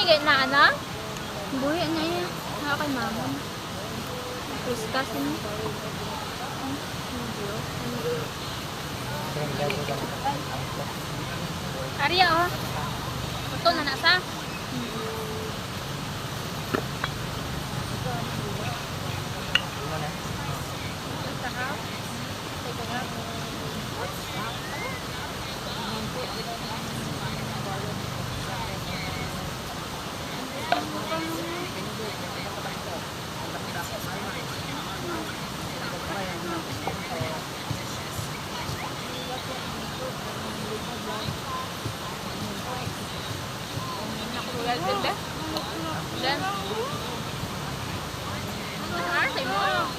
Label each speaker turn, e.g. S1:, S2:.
S1: ni na ana? Buhi na iya. Ha kay mama. Kriskas ni. Arya oh. Ito na nasa. Ganda. Dan. Ah, say mo.